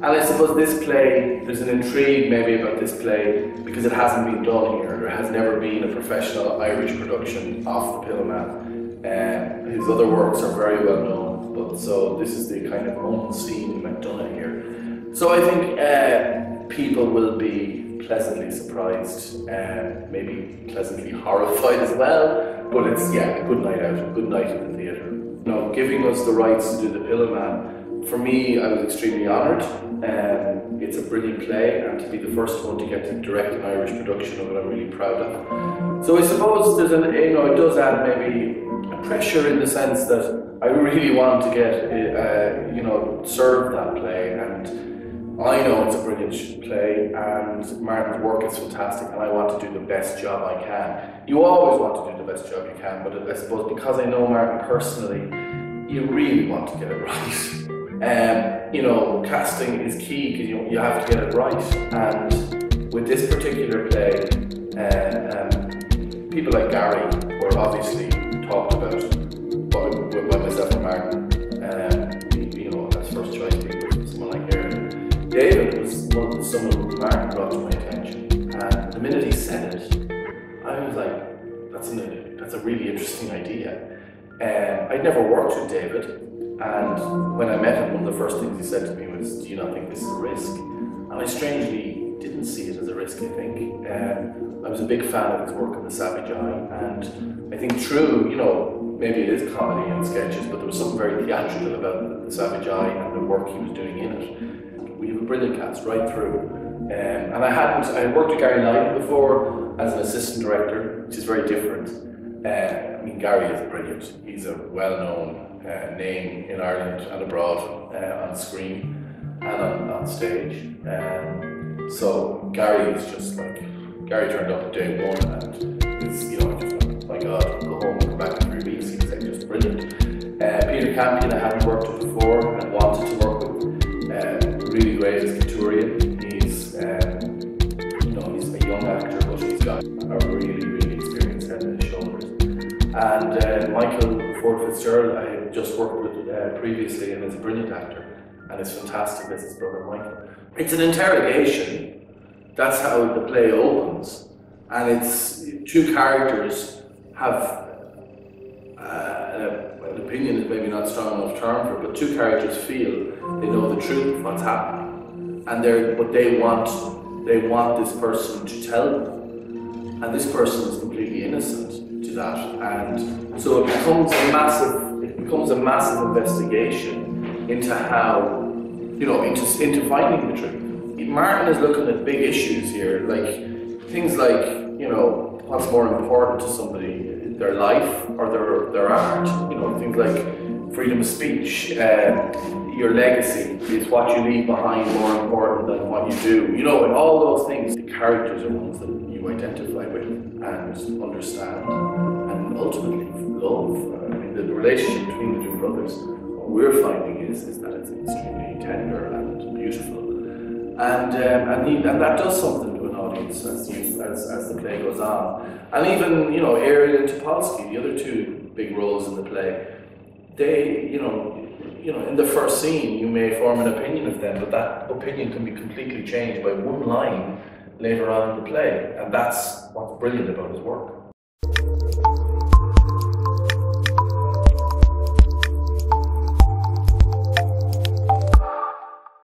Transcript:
And I suppose this play, there's an intrigue maybe about this play because it hasn't been done here. There has never been a professional Irish production of the Pillowman. His other works are very well known, but so this is the kind of unseen McDonagh here. So I think people will be pleasantly surprised, maybe pleasantly horrified as well. But it's a good night out, a good night in the theatre. You know, giving us the rights to do the Pillowman, for me, I was extremely honoured. It's a brilliant play, and to be the first one to get to direct an Irish production of it, I'm really proud of. So I suppose there's it does add maybe a pressure in the sense that I really want to get, serve that play, and I know it's a brilliant play, and Martin's work is fantastic, and I want to do the best job I can. You always want to do the best job you can, but I suppose because I know Martin personally, you really want to get it right. Casting is key because you have to get it right. And with this particular play, people like Gary were obviously talked about by myself and Martin. As first choice people, someone like Aaron. David was someone Martin brought to my attention, and the minute he said it, I was like, that's a really interesting idea. I'd never worked with David. And when I met him, one of the first things he said to me was, do you not think this is a risk? And I strangely didn't see it as a risk, I think. I was a big fan of his work in The Savage Eye, and I think maybe it is comedy and sketches, but there was something very theatrical about The Savage Eye and the work he was doing in it. We have a brilliant cast right through. And I had worked with Gary Lyden before as an assistant director, which is very different. Gary is brilliant. He's a well-known name in Ireland and abroad, on screen and on stage. So Gary is just like, Gary turned up day one and it's, just like, my God, go home and come back in 3 weeks. He's like just brilliant. Peter Campion I hadn't worked with before and wanted to work with. Really great as Couturier. He's a young actor, but he's got a really, really experienced head on his shoulders. And Michael Ford Fitzgerald, I had just worked with previously, and is a brilliant actor, and is fantastic as his brother Michael. It's an interrogation. That's how the play opens, and it's two characters have an opinion is maybe not strong enough term for it, but two characters feel they know the truth of what's happening, and they want this person to tell them, and this person is completely innocent to that, and so it becomes a massive investigation into how, into finding the truth. Martin is looking at big issues here, like things like, what's more important to somebody, their life or their art, things like freedom of speech, your legacy, is what you leave behind more important than what you do, and all those things. The characters are ones that you identify with and understand and ultimately love. The relationship between the two brothers, what we're finding is that it's extremely tender and beautiful, and that does something to an audience as the play goes on. And even Ariel and Topolsky, the other two big roles in the play, they in the first scene you may form an opinion of them, but that opinion can be completely changed by one line later on in the play, and that's what's brilliant about his work.